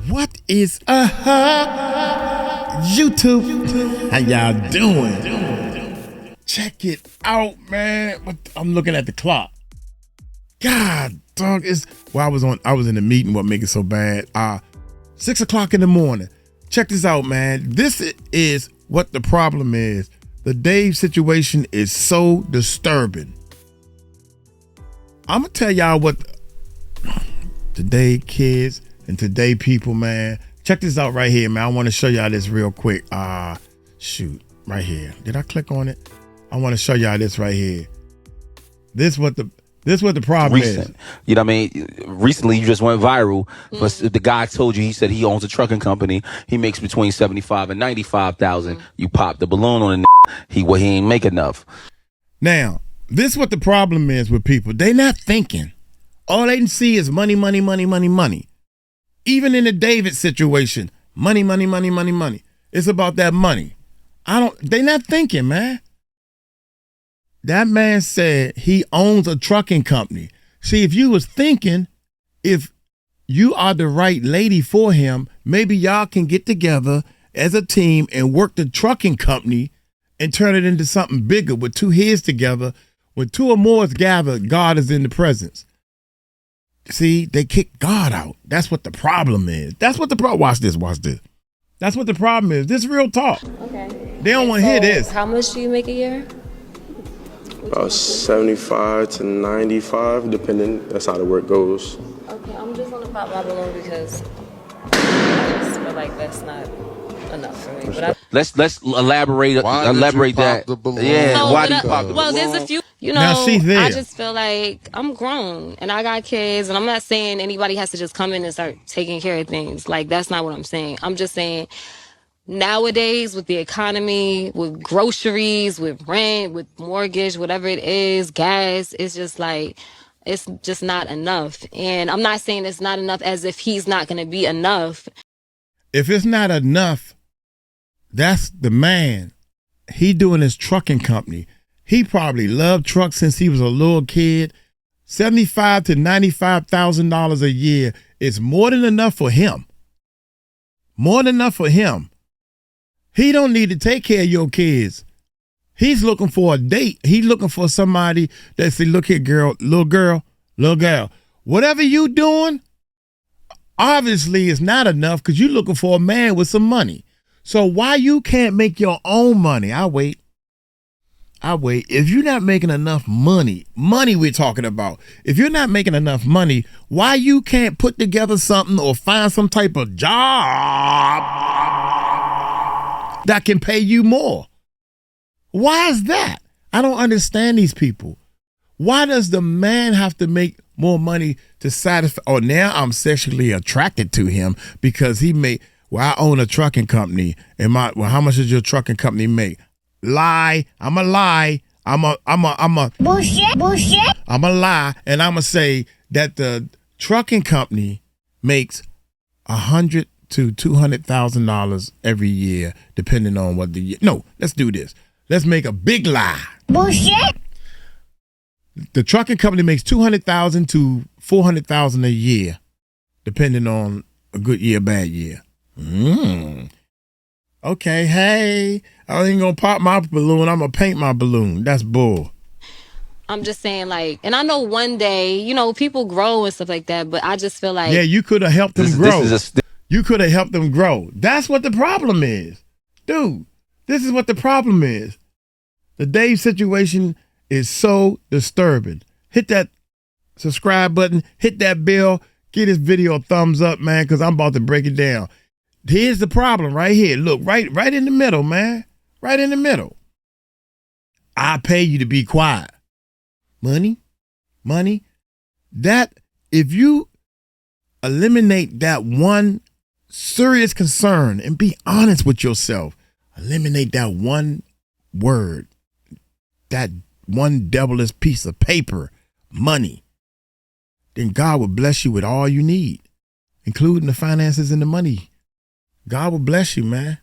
What is YouTube? How y'all doing? Check it out, man. I'm looking at the clock. God, dog, I was in a meeting. What make it so bad? 6 o'clock in the morning. Check this out, man. This is what the problem is. The Dave situation is so disturbing. I'm gonna tell y'all what today kids and today people, man. Check this out right here, man. I want to show y'all this real quick. Shoot, right here. Did I click on it? I want to show y'all this right here. This what the problem is. You know what I mean? Recently, you just went viral. But the guy told you, he said he owns a trucking company. He makes between 75 and 95,000. You pop the balloon on the he ain't make enough. Now, this what the problem is with people. They not thinking. All they can see is money, money, money, money, money. Even in the David situation, money, money, money, money, money. It's about that money. They not thinking, man. That man said he owns a trucking company. See, if you was thinking, if you are the right lady for him, maybe y'all can get together as a team and work the trucking company and turn it into something bigger with two heads together. When two or more is gathered, God is in the presence. See, they kicked God out. That's what the problem is. That's what the problem. Watch this. That's what the problem is. This real talk. Okay. They don't want to hear this. How much do you make a year? About 75 to 95, depending. That's how the work goes. Okay, I'm just gonna pop my balloon because I just feel like that's not enough for me. But let's elaborate that. Yeah, so, why do you pop the balloon? Well, there's a few. Now, see there. I just feel like I'm grown and I got kids, and I'm not saying anybody has to just come in and start taking care of things. Like, that's not what I'm saying. I'm just saying nowadays with the economy, with groceries, with rent, with mortgage, whatever it is, gas, it's just like, it's just not enough. And I'm not saying it's not enough as if he's not going to be enough. If it's not enough, that's the man. He doing his trucking company. He probably loved trucks since he was a little kid. $75,000 to $95,000 a year is more than enough for him. More than enough for him. He don't need to take care of your kids. He's looking for a date. He's looking for somebody that say, look here, little girl, whatever you doing, obviously it's not enough because you're looking for a man with some money. So why you can't make your own money? I wait. If you're not making enough money we're talking about. If you're not making enough money, why you can't put together something or find some type of job that can pay you more? Why is that? I don't understand these people. Why does the man have to make more money to satisfy? Oh, now I'm sexually attracted to him because I own a trucking company. How much does your trucking company make? Lie. I'm a lie. I'm a bullshit. I'm a lie, and I'm gonna say that the trucking company makes $100,000 to $200,000 every year, depending on what the year. No, let's do this. Let's make a big lie. Bullshit. The trucking company makes $200,000 to $400,000 a year, depending on a good year, bad year. Okay, hey, I ain't gonna pop my balloon. I'm gonna paint my balloon. That's bull. I'm just saying, like, and I know one day, people grow and stuff like that, but I just feel like, yeah, you could have helped them grow. You could have helped them grow. That's what the problem is, dude. This is what the problem is. The Dave situation is so disturbing. Hit that subscribe button. Hit that bell. Give this video a thumbs up, man, because I'm about to break it down. Here's the problem right here. Look, right in the middle, man. Right in the middle. I pay you to be quiet. Money. That, if you eliminate that one serious concern and be honest with yourself, eliminate that one word, that one devilish piece of paper, money, then God will bless you with all you need, including the finances and the money. God will bless you, man.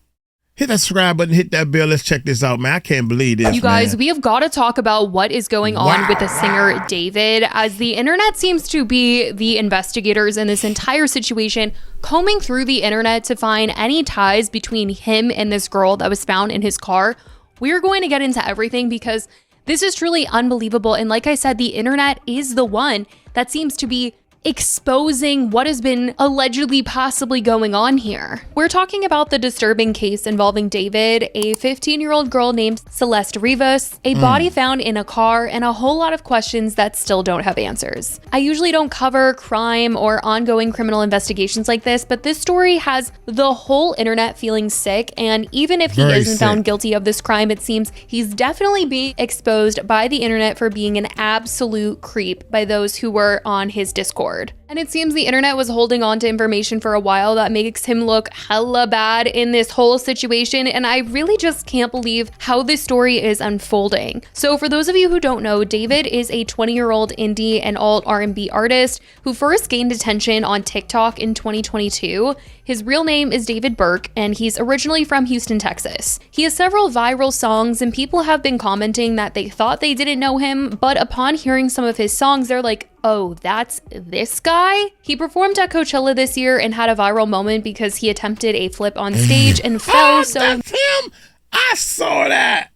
Hit that subscribe button, hit that bell. Let's check this out, man. I can't believe this, You guys, man. we have got to talk about what is going on with the singer David, as the internet seems to be the investigators in this entire situation, combing through the internet to find any ties between him and this girl that was found in his car. We're going to get into everything because this is truly unbelievable. And like I said, the internet is the one that seems to be exposing what has been allegedly possibly going on here. We're talking about the disturbing case involving David, a 15-year-old girl named Celeste Rivas, a body found in a car, and a whole lot of questions that still don't have answers. I usually don't cover crime or ongoing criminal investigations like this, but this story has the whole internet feeling sick, and even if he isn't found guilty of this crime, it seems he's definitely being exposed by the internet for being an absolute creep by those who were on his Discord. And it seems the internet was holding on to information for a while that makes him look hella bad in this whole situation, and I really just can't believe how this story is unfolding. So for those of you who don't know, David is a 20-year-old indie and alt R&B artist who first gained attention on TikTok in 2022. His real name is David Burke, and he's originally from Houston, Texas. He has several viral songs, and people have been commenting that they thought they didn't know him, but upon hearing some of his songs, they're like, oh, that's this guy? He performed at Coachella this year and had a viral moment because he attempted a flip on stage and fell. Oh, that's him? I saw that.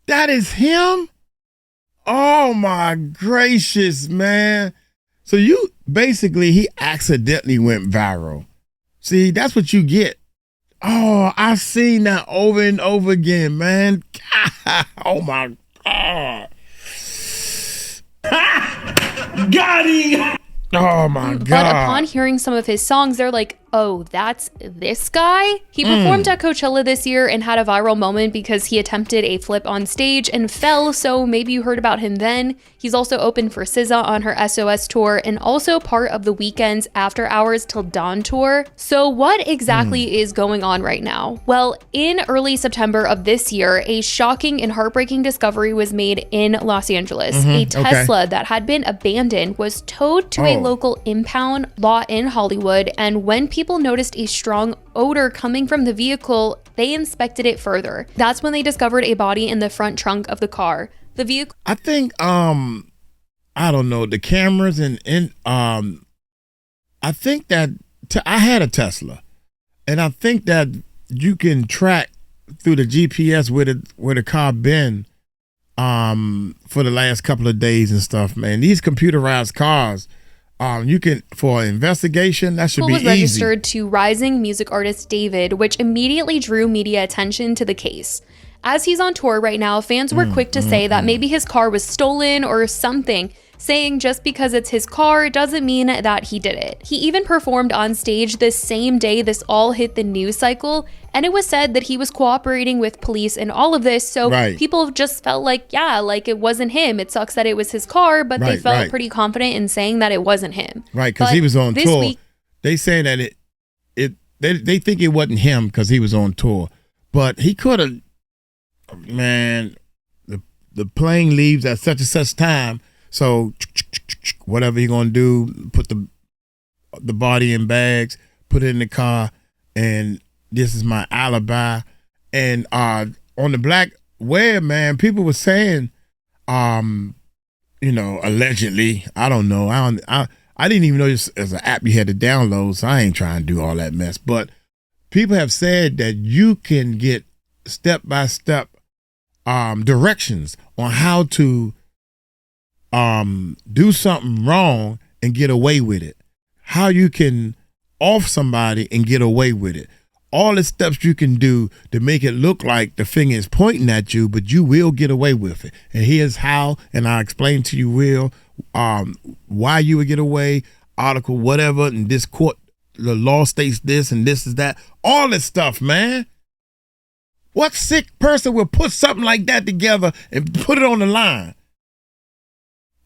That is him? Oh my gracious, man. So you basically, he accidentally went viral. See, that's what you get. Oh, I've seen that over and over again, man. Oh my God. Got him. Oh my God. But upon hearing some of his songs, they're like, oh, that's this guy? He performed at Coachella this year and had a viral moment because he attempted a flip on stage and fell, so maybe you heard about him then. He's also opened for SZA on her SOS tour and also part of the Weeknd's After Hours Till Dawn tour. So what exactly is going on right now? Well, in early September of this year, a shocking and heartbreaking discovery was made in Los Angeles. A Tesla that had been abandoned was towed to a local impound lot in Hollywood, and when people noticed a strong odor coming from the vehicle, they inspected it further. That's when they discovered a body in the front trunk of the car. The vehicle, I think I don't know, the cameras and I think that I had a Tesla, and I think that you can track through the GPS where the car been for the last couple of days and stuff, man. These computerized cars, you can, for investigation, that should be easy. Was registered to rising music artist David, which immediately drew media attention to the case. As he's on tour right now, fans were quick to say that maybe his car was stolen or something, saying just because it's his car doesn't mean that he did it. He even performed on stage the same day this all hit the news cycle, and it was said that he was cooperating with police in all of this, so people just felt like, yeah, like it wasn't him. It sucks that it was his car, but they felt pretty confident in saying that it wasn't him. Right, because he was on tour. They say that they think it wasn't him because he was on tour, but he could have, man, the plane leaves at such and such time. So whatever you're gonna do, put the body in bags, put it in the car, and this is my alibi. And on the black web, man, people were saying, allegedly, I don't know, I didn't even know this as an app you had to download, so I ain't trying to do all that mess. But people have said that you can get step-by-step directions on how to do something wrong and get away with it. How you can off somebody and get away with it. All the steps you can do to make it look like the finger is pointing at you, but you will get away with it. And here's how, and I'll explain to you, why you would get away, article, whatever, and this court, the law states this and this is that. All this stuff, man. What sick person will put something like that together and put it on the line?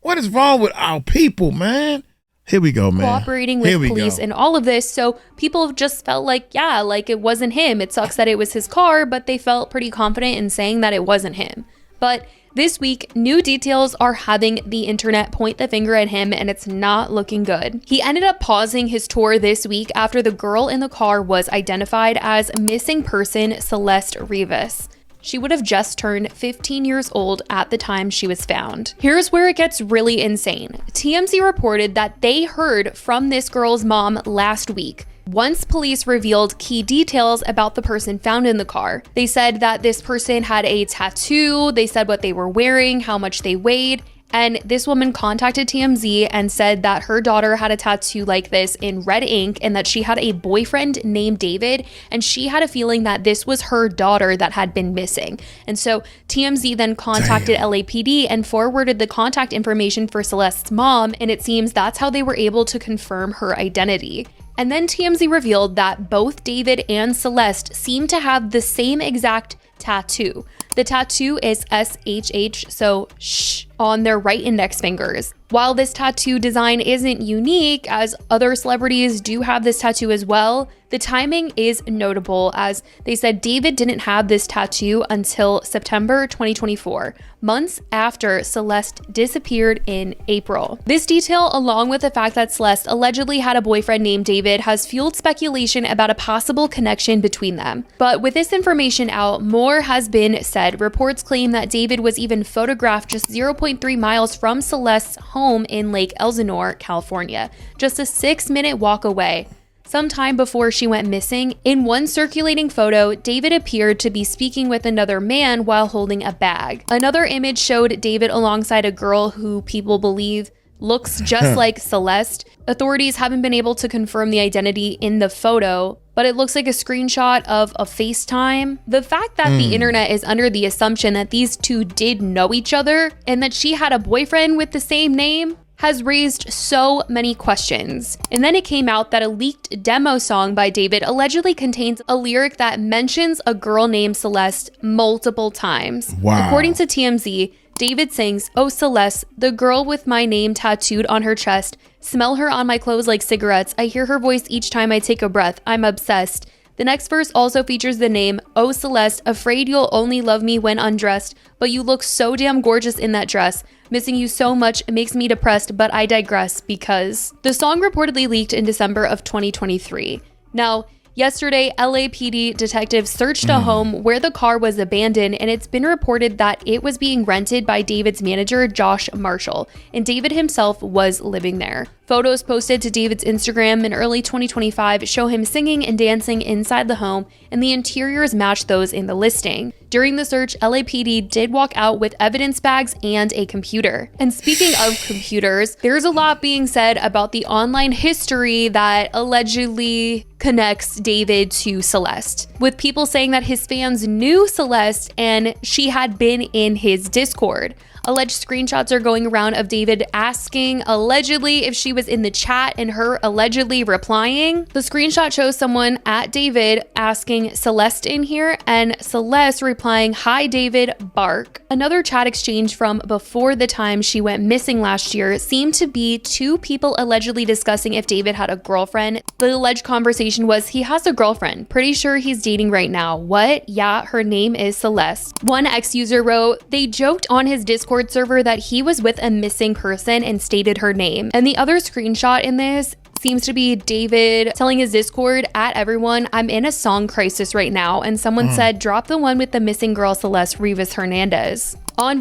What is wrong with our people, man? Here we go, man. Cooperating with police and all of this, so people just felt like, yeah, like it wasn't him. It sucks that it was his car, but they felt pretty confident in saying that it wasn't him. But this week, new details are having the internet point the finger at him, and it's not looking good. He ended up pausing his tour this week after the girl in the car was identified as missing person Celeste Rivas. She would have just turned 15 years old at the time she was found. Here's where it gets really insane. TMZ reported that they heard from this girl's mom last week, once police revealed key details about the person found in the car. They said that this person had a tattoo, they said what they were wearing, how much they weighed, and this woman contacted TMZ and said that her daughter had a tattoo like this in red ink and that she had a boyfriend named David, and she had a feeling that this was her daughter that had been missing. And so TMZ then contacted LAPD and forwarded the contact information for Celeste's mom, and it seems that's how they were able to confirm her identity. And then TMZ revealed that both David and Celeste seem to have the same exact tattoo. The tattoo is SHH, so shh, on their right index fingers. While this tattoo design isn't unique, as other celebrities do have this tattoo as well, the timing is notable, as they said David didn't have this tattoo until September 2024, months after Celeste disappeared in April. This detail, along with the fact that Celeste allegedly had a boyfriend named David, has fueled speculation about a possible connection between them. But with this information out, more has been said. Reports claim that David was even photographed just 0.3 miles from Celeste's home in Lake Elsinore, California, just a 6-minute walk away. Sometime before she went missing, in one circulating photo, David appeared to be speaking with another man while holding a bag. Another image showed David alongside a girl who people believe looks just like Celeste. Authorities haven't been able to confirm the identity in the photo, but it looks like a screenshot of a FaceTime. The fact that the internet is under the assumption that these two did know each other and that she had a boyfriend with the same name has raised so many questions. And then it came out that a leaked demo song by David allegedly contains a lyric that mentions a girl named Celeste multiple times. Wow. According to TMZ, David sings, "Oh Celeste, the girl with my name tattooed on her chest. Smell her on my clothes like cigarettes. I hear her voice each time I take a breath. I'm obsessed." The next verse also features the name, "Oh Celeste, afraid you'll only love me when undressed, but you look so damn gorgeous in that dress. Missing you so much makes me depressed, but I digress because..." The song reportedly leaked in December of 2023. Now, yesterday, LAPD detectives searched a home where the car was abandoned, and it's been reported that it was being rented by David's manager, Josh Marshall, and David himself was living there. Photos posted to David's Instagram in early 2025 show him singing and dancing inside the home, and the interiors match those in the listing. During the search, LAPD did walk out with evidence bags and a computer. And speaking of computers, there's a lot being said about the online history that allegedly connects David to Celeste, with people saying that his fans knew Celeste and she had been in his Discord. Alleged screenshots are going around of David asking allegedly if she was in the chat and her allegedly replying. The screenshot shows someone at David asking Celeste in here and Celeste replying, "Hi David, bark." Another chat exchange from before the time she went missing last year seemed to be two people allegedly discussing if David had a girlfriend. The alleged conversation was, "He has a girlfriend. Pretty sure he's dating right now. What? Yeah, her name is Celeste." One ex-user wrote, "They joked on his Discord server that he was with a missing person and stated her name." And the other screenshot in this seems to be David telling his Discord at everyone, "I'm in a song crisis right now." And someone said, "Drop the one with the missing girl Celeste Rivas Hernandez."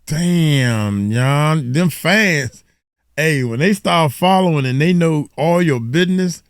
Damn, y'all, them fans. Hey, when they start following and they know all your business,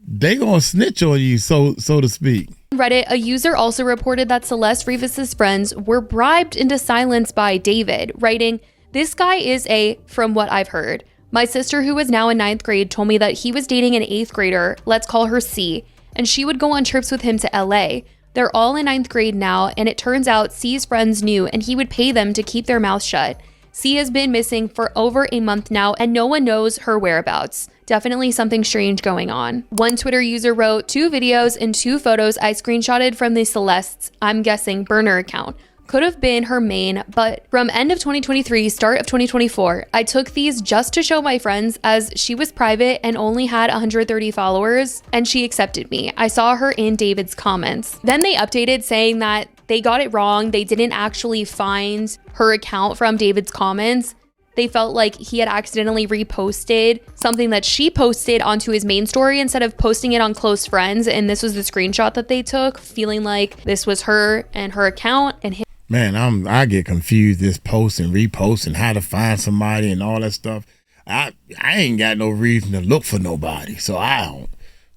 they gonna snitch on you, so to speak. Reddit, a user also reported that Celeste Rivas' friends were bribed into silence by David, writing, "This guy is from what I've heard. My sister, who is now in 9th grade, told me that he was dating an 8th grader, let's call her C, and she would go on trips with him to LA. They're all in 9th grade now, and it turns out C's friends knew, and he would pay them to keep their mouths shut. C has been missing for over a month now, and no one knows her whereabouts. Definitely something strange going on." One Twitter user wrote, "2 videos and 2 photos I screenshotted from the Celeste's, I'm guessing, burner account. Could have been her main, but from end of 2023, start of 2024, I took these just to show my friends as she was private and only had 130 followers, and she accepted me. I saw her in David's comments." Then they updated saying that they got it wrong. They didn't actually find her account from David's comments. They felt like he had accidentally reposted something that she posted onto his main story instead of posting it on close friends. And this was the screenshot that they took, feeling like this was her and her account and him. Man, I get confused, this post and repost and how to find somebody and all that stuff. I ain't got no reason to look for nobody, so I don't.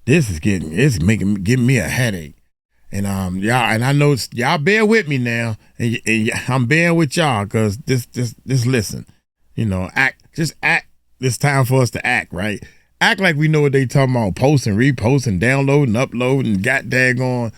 This is giving me a headache. And y'all, and I know y'all bear with me now, and I'm bearing with y'all, cause this listen. You know, just act. It's time for us to act, right? Act like we know what they talking about. Post and repost and download and upload and got daggone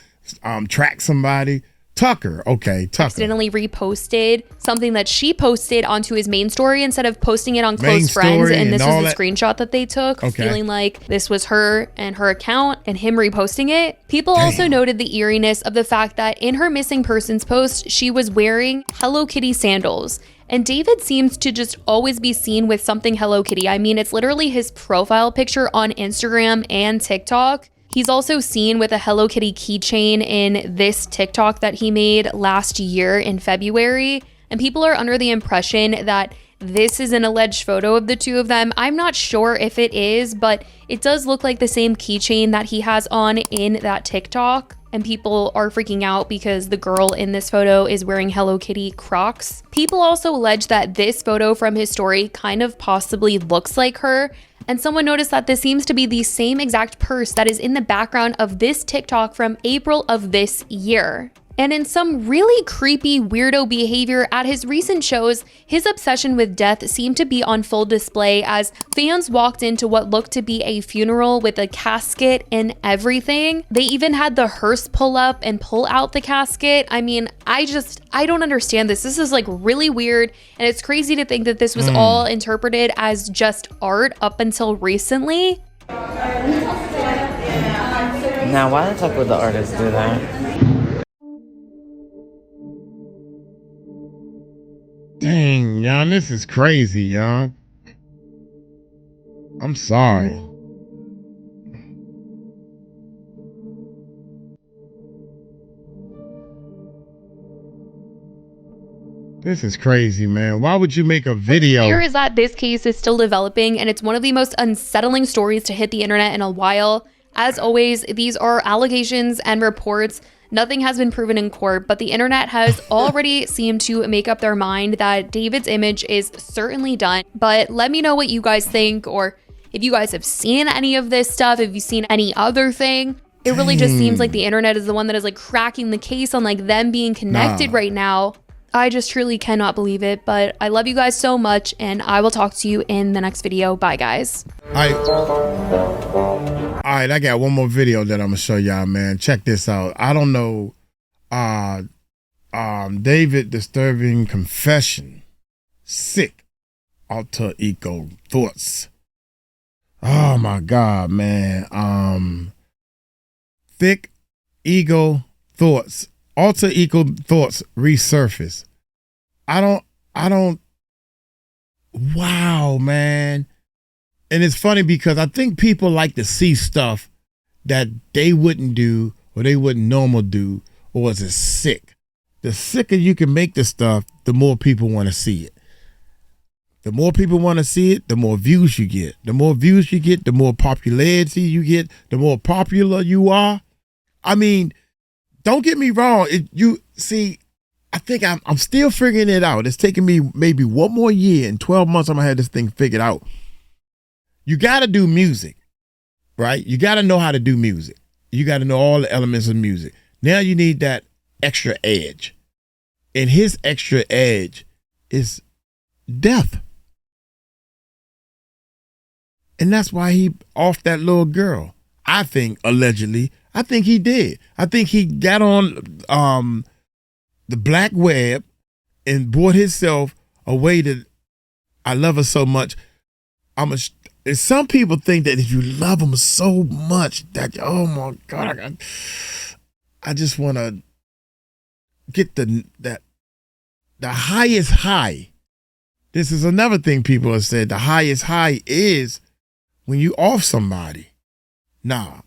track somebody. Tucker, okay, Tucker. Accidentally reposted something that she posted onto his main story instead of posting it on close friends. And this was the screenshot that they took, feeling like this was her and her account and him reposting it. People also noted the eeriness of the fact that in her missing persons post, she was wearing Hello Kitty sandals. And David seems to just always be seen with something Hello Kitty. I mean, it's literally his profile picture on Instagram and TikTok. He's also seen with a Hello Kitty keychain in this TikTok that he made last year in February. And people are under the impression that this is an alleged photo of the two of them. I'm not sure if it is, but it does look like the same keychain that he has on in that TikTok. And people are freaking out because the girl in this photo is wearing Hello Kitty Crocs. People also allege that this photo from his story kind of possibly looks like her. And someone noticed that this seems to be the same exact purse that is in the background of this TikTok from April of this year. And in some really creepy weirdo behavior at his recent shows, his obsession with death seemed to be on full display as fans walked into what looked to be a funeral with a casket and everything. They even had the hearse pull up and pull out the casket. I mean, I don't understand this. This is like really weird, and it's crazy to think that this was all interpreted as just art up until recently. Now, why the fuck would the artist do that? Dang, y'all, this is crazy, y'all. I'm sorry. This is crazy, man. Why would you make a video? Here is that this case is still developing, and it's one of the most unsettling stories to hit the internet in a while. As always, these are allegations and reports. Nothing has been proven in court, but the internet has already seemed to make up their mind that David's image is certainly done. But let me know what you guys think, or if you guys have seen any of this stuff, if you've seen any other thing. It really just seems like the internet is the one that is like cracking the case on like them being connected right now. I just truly cannot believe it, but I love you guys so much, and I will talk to you in the next video. Bye, guys. All right, I got one more video that I'm gonna show y'all, man. Check this out. I don't know, David disturbing confession, sick alter ego thoughts. Oh my God, man. Thick ego thoughts, alter ego thoughts resurface. I don't. Wow, man. And it's funny because I think people like to see stuff that they wouldn't do or they wouldn't normal do, or is it sick? The sicker you can make the stuff, the more people want to see it. The more people want to see it, the more views you get. The more views you get, the more popularity you get, the more popular you are. I mean, don't get me wrong. I think I'm still figuring it out. It's taking me maybe one more year. In 12 months, I'm going to have this thing figured out. You got to do music, right? You got to know how to do music. You got to know all the elements of music. Now you need that extra edge. And his extra edge is death. And that's why he off that little girl. I think, allegedly, I think he did. I think he got on the black web and bought himself a way to, I love her so much. And some people think that if you love them so much that, oh my God, I just want to get the highest high. This is another thing people have said. The highest high is when you off somebody. Nah,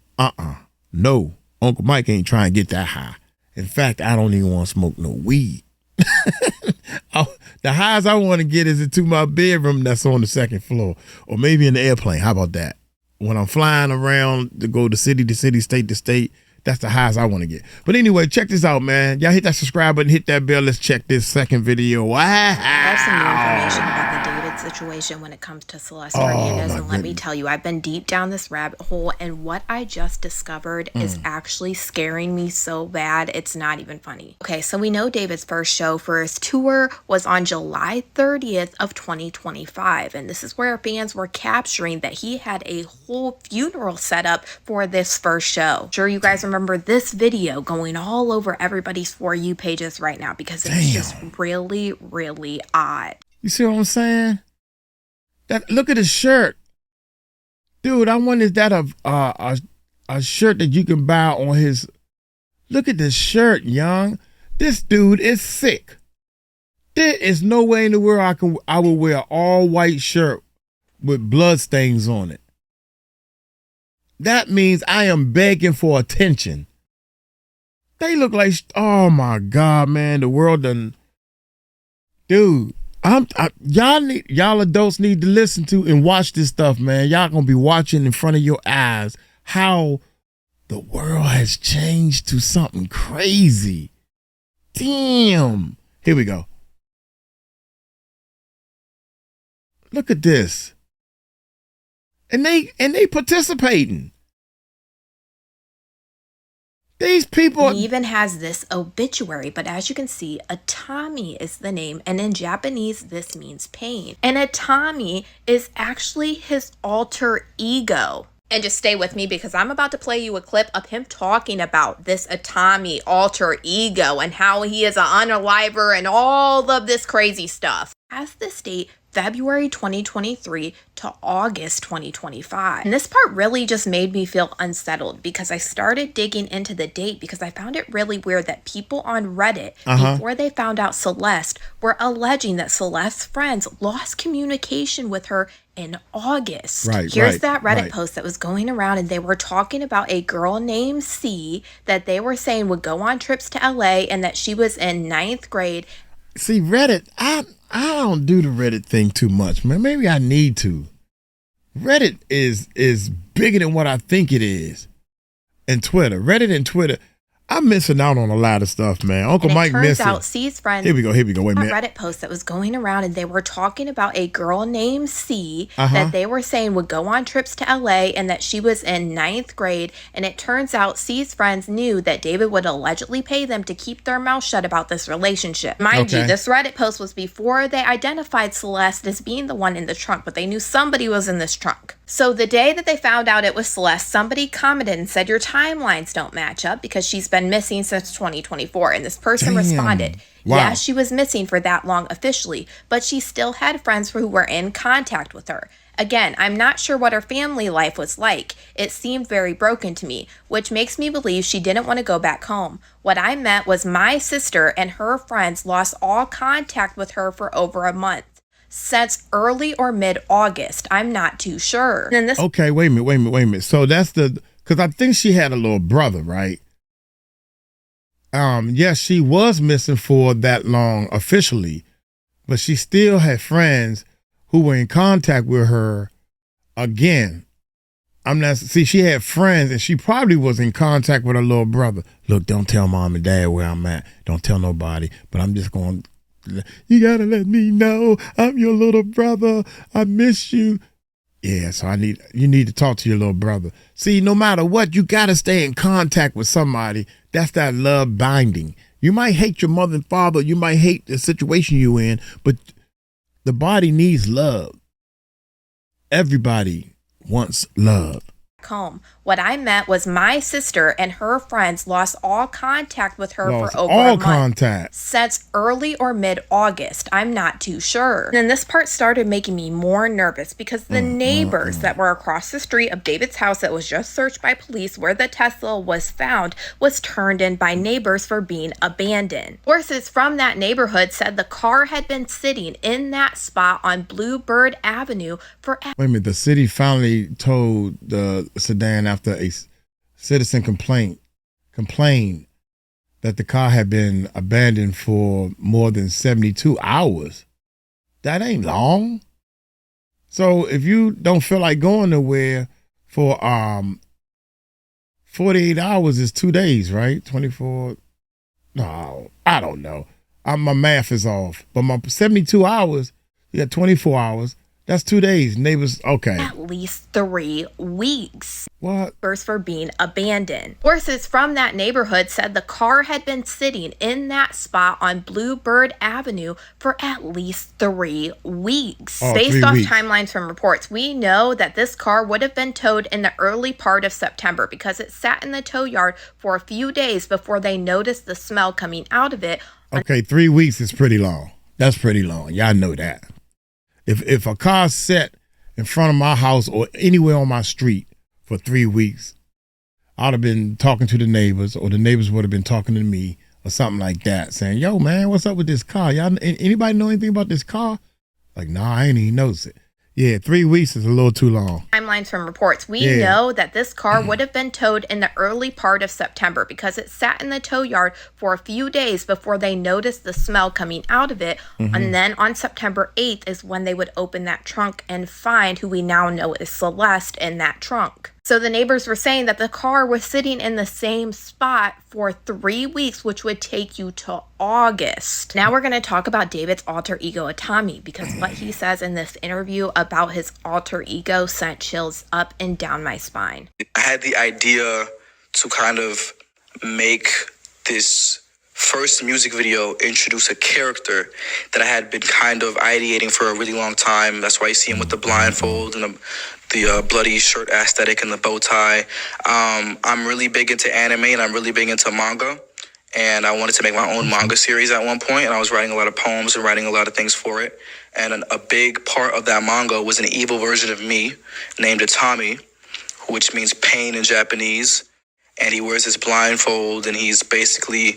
no, Uncle Mike ain't trying to get that high. In fact, I don't even want to smoke no weed. The highest I want to get is into my bedroom that's on the second floor, or maybe in the airplane. How about that? When I'm flying around to go to city, state to state, that's the highest I want to get. But anyway, check this out, man. Y'all hit that subscribe button, hit that bell. Let's check this second video. Wow. I have some new information about the David situation when it comes to Celeste Hernandez. And let me tell you, I've been deep down this rabbit hole, and what I just discovered is actually scaring me so bad, it's not even funny. Okay, so we know David's first show for his tour was on July 30th of 2025. And this is where fans were capturing that he had a whole funeral set up for this first show. Sure, you guys remember this video going all over everybody's For You pages right now because it's just really, really odd. You see what I'm saying? Look at his shirt. Dude, I wonder is that a shirt that you can buy on his... Look at this shirt, young. This dude is sick. There is no way in the world I would wear an all white shirt with blood stains on it. That means I am begging for attention. They look like, oh my God, man, the world done. Dude, y'all adults need to listen to and watch this stuff, man. Y'all gonna be watching in front of your eyes how the world has changed to something crazy. Damn. Here we go. Look at this. And they participating. These people. He even has this obituary, but as you can see, Atami is the name, and in Japanese, this means pain. And Atami is actually his alter ego. And just stay with me because I'm about to play you a clip of him talking about this Atami alter ego and how he is an unaliver and all of this crazy stuff. As this date, February 2023 to August 2025. And this part really just made me feel unsettled because I started digging into the date because I found it really weird that people on Reddit, before they found out Celeste, were alleging that Celeste's friends lost communication with her in August. Here's that Reddit post that was going around, and they were talking about a girl named C that they were saying would go on trips to LA and that she was in 9th grade. See, Reddit, I don't do the Reddit thing too much, man. Maybe I need to. Reddit is bigger than what I think it is. And Twitter, Reddit and Twitter, I'm missing out on a lot of stuff, man. Uncle Mike missing. Turns out C's friends. Here we go. Wait a minute. Reddit post that was going around, and they were talking about a girl named C that they were saying would go on trips to LA and that she was in 9th grade. And it turns out C's friends knew that David would allegedly pay them to keep their mouth shut about this relationship. Mind you, this Reddit post was before they identified Celeste as being the one in the trunk, but they knew somebody was in this trunk. So the day that they found out it was Celeste, somebody commented and said, your timelines don't match up because she's been missing since 2024. And this person responded, yes, she was missing for that long officially, but she still had friends who were in contact with her. Again, I'm not sure what her family life was like. It seemed very broken to me, which makes me believe she didn't want to go back home. What I meant was my sister and her friends lost all contact with her for over a month. Since early or mid-August. I'm not too sure. And this okay, wait a minute. So that's because I think she had a little brother, right? Yes, she was missing for that long officially, but she still had friends who were in contact with her again. She had friends and she probably was in contact with her little brother. Look, don't tell mom and dad where I'm at. Don't tell nobody, but I'm just going, you gotta let me know I'm your little brother. I miss you. Yeah, so you need to talk to your little brother. See, no matter what, you gotta stay in contact with somebody. That's that love binding. You might hate your mother and father, you might hate the situation you're in, but the body needs love. Everybody wants love. Home. What I meant was my sister and her friends lost all contact with her for over a month. Since early or mid-August. I'm not too sure. And then this part started making me more nervous because the neighbors that were across the street of David's house that was just searched by police where the Tesla was found was turned in by neighbors for being abandoned. Sources from that neighborhood said the car had been sitting in that spot on Bluebird Avenue for... Wait a minute, the city finally told the sedan after a citizen complained that the car had been abandoned for more than 72 hours. That ain't long. So if you don't feel like going nowhere for 48 hours is 2 days, right? 24. No, I don't know. My math is off. But my 72 hours, you got 24 hours. That's 2 days. Neighbors, okay. At least 3 weeks. What? First for being abandoned. Sources from that neighborhood said the car had been sitting in that spot on Bluebird Avenue for at least 3 weeks. Oh, Based 3 off weeks. timelines from reports, we know that this car would have been towed in the early part of September because it sat in the tow yard for a few days before they noticed the smell coming out of it. Okay, 3 weeks is pretty long. That's pretty long. Y'all know that. If a car sat in front of my house or anywhere on my street for 3 weeks, I'd have been talking to the neighbors, or the neighbors would have been talking to me or something like that, saying, yo, man, what's up with this car? Y'all, anybody know anything about this car? Like, nah, I ain't even noticed it. Yeah, 3 weeks is a little too long. Timelines from reports, we know that this car would have been towed in the early part of September because it sat in the tow yard for a few days before they noticed the smell coming out of it. And then on September 8th is when they would open that trunk and find who we now know is Celeste in that trunk. So the neighbors were saying that the car was sitting in the same spot for 3 weeks, which would take you to August. Now we're going to talk about David's alter ego, Atami, because what he says in this interview about his alter ego sent chills up and down my spine. I had the idea to kind of make this first music video introduce a character that I had been kind of ideating for a really long time. That's why you see him with the blindfold and the bloody shirt aesthetic and the bow tie. I'm really big into anime and I'm really big into manga. And I wanted to make my own manga series at one point, and I was writing a lot of poems and writing a lot of things for it. And a big part of that manga was an evil version of me named Atami, which means pain in Japanese. And he wears his blindfold, and he's basically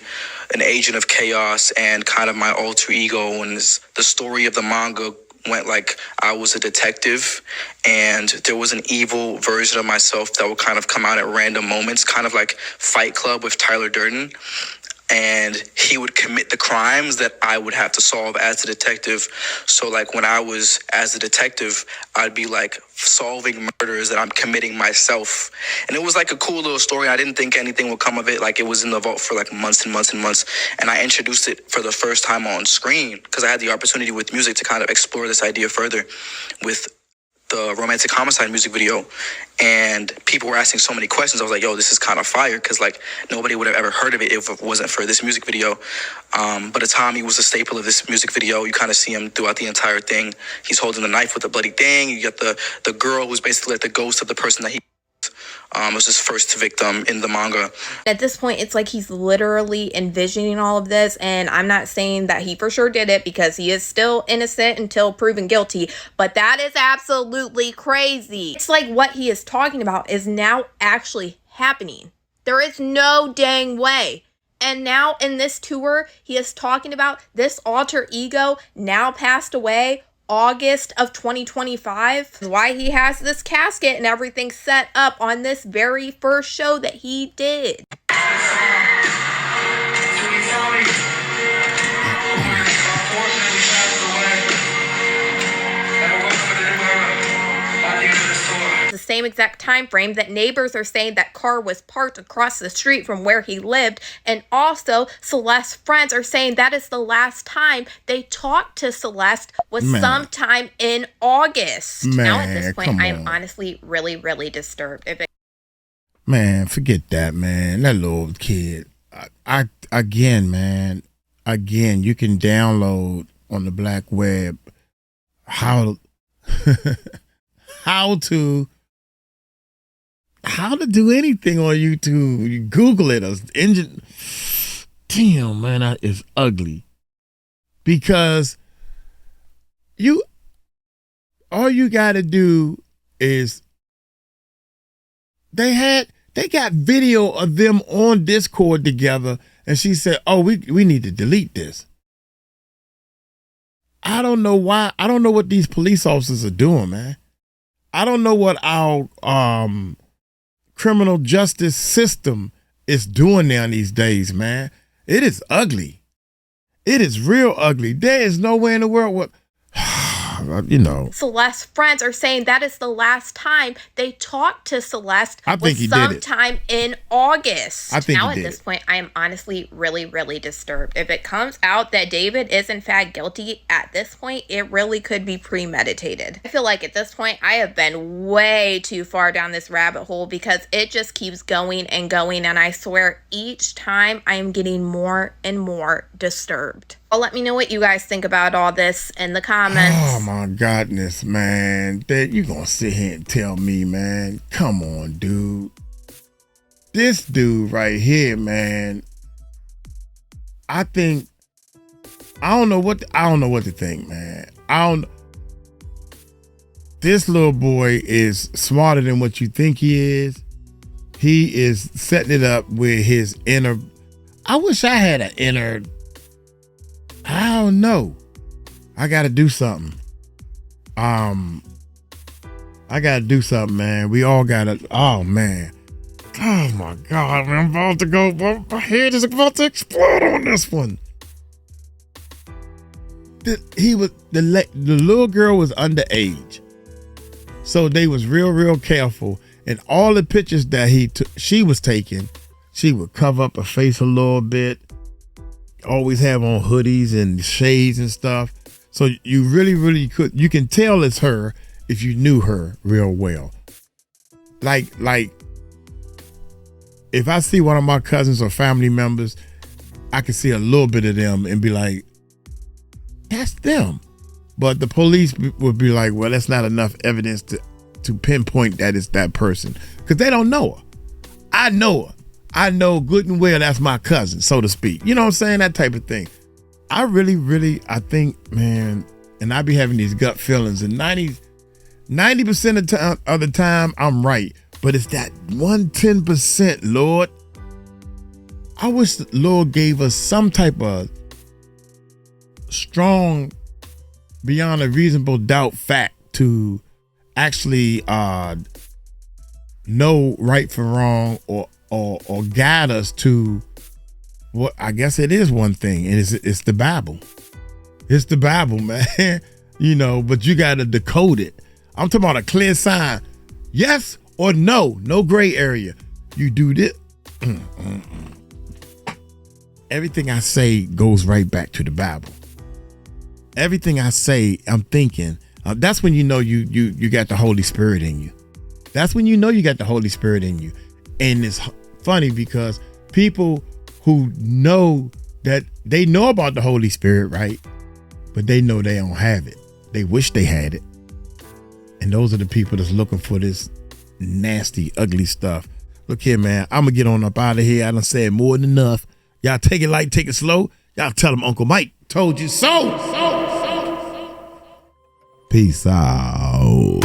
an agent of chaos and kind of my alter ego. And the story of the manga went like I was a detective, and there was an evil version of myself that would kind of come out at random moments, kind of like Fight Club with Tyler Durden. And he would commit the crimes that I would have to solve as a detective. So like when I was as a detective, I'd be like solving murders that I'm committing myself. And it was like a cool little story. I didn't think anything would come of it. Like it was in the vault for like months and months and months. And I introduced it for the first time on screen because I had the opportunity with music to kind of explore this idea further with the Romantic Homicide music video, and people were asking so many questions. I was like, yo, this is kind of fire, because like nobody would have ever heard of it if it wasn't for this music video. But Atami was a staple of this music video. You kind of see him throughout the entire thing. He's holding the knife with a bloody thing. You get the girl who's basically like the ghost of the person that he was his first victim in the manga. At this point, it's like he's literally envisioning all of this, and I'm not saying that he for sure did it because he is still innocent until proven guilty, but that is absolutely crazy. It's like what he is talking about is now actually happening. There is no dang way. And now in this tour, he is talking about this alter ego now passed away August of 2025. Why he has this casket and everything set up on this very first show that he did. The same exact time frame that neighbors are saying that car was parked across the street from where he lived, and also Celeste's friends are saying that is the last time they talked to Celeste was sometime in August. Now at this point, I'm honestly really disturbed. Man, forget that, man. That little kid. Again, you can download on the black web how to do anything on YouTube. You Google it. Damn, man, that is ugly. Because all you got to do is they got video of them on Discord together, and she said, "Oh, we need to delete this." I don't know why. I don't know what these police officers are doing, man. I don't know what our criminal justice system is doing now these days, man. It is ugly. It is real ugly. There is nowhere in the world where, Celeste's friends are saying that is the last time they talked to Celeste. I think he did it. Sometime in August. I think now he at did this it. point, I am honestly really, really disturbed. If it comes out that David is in fact guilty at this point, it really could be premeditated. I feel like at this point, I have been way too far down this rabbit hole because it just keeps going and going. And I swear each time I am getting more and more disturbed. Well, let me know what you guys think about all this in the comments. Oh my goodness, man. You gonna sit here and tell me, man? Come on, dude. This dude right here, man. I don't know what to think, man. This little boy is smarter than what you think he is. He is setting it up with his inner. I wish I had an inner. I don't know. I gotta do something. I gotta do something, man. We all gotta. Oh man. Oh my God, man. I'm about to go. My head is about to explode on this one. The little girl was underage, so they was real careful. And all the pictures that she was taking, she would cover up her face a little bit. Always have on hoodies and shades and stuff. So you really you can tell it's her if you knew her real well. Like if I see one of my cousins or family members, I can see a little bit of them and be like, that's them. But the police would be like, well, that's not enough evidence to pinpoint that it's that person. Because they don't know her. I know her. I know good and well that's my cousin, so to speak. You know what I'm saying? That type of thing. I really, I think, man, and I be having these gut feelings, and 90% of the time, I'm right. But it's that 110%, Lord. I wish the Lord gave us some type of strong, beyond a reasonable doubt fact to actually know right from wrong or guide us to what I guess it is one thing, and it's the Bible. It's the Bible, man. But you got to decode it. I'm talking about a clear sign. Yes or no. No gray area. You do this. Everything I say goes right back to the Bible. Everything I say, I'm thinking. That's when you know you got the Holy Spirit in you. That's when you know you got the Holy Spirit in you. And it's funny because people who know that they know about the Holy Spirit, right? But they know they don't have it. They wish they had it. And those are the people that's looking for this nasty, ugly stuff. Look here, man. I'm going to get on up out of here. I done said more than enough. Y'all take it light, take it slow. Y'all tell them Uncle Mike told you so. Peace out.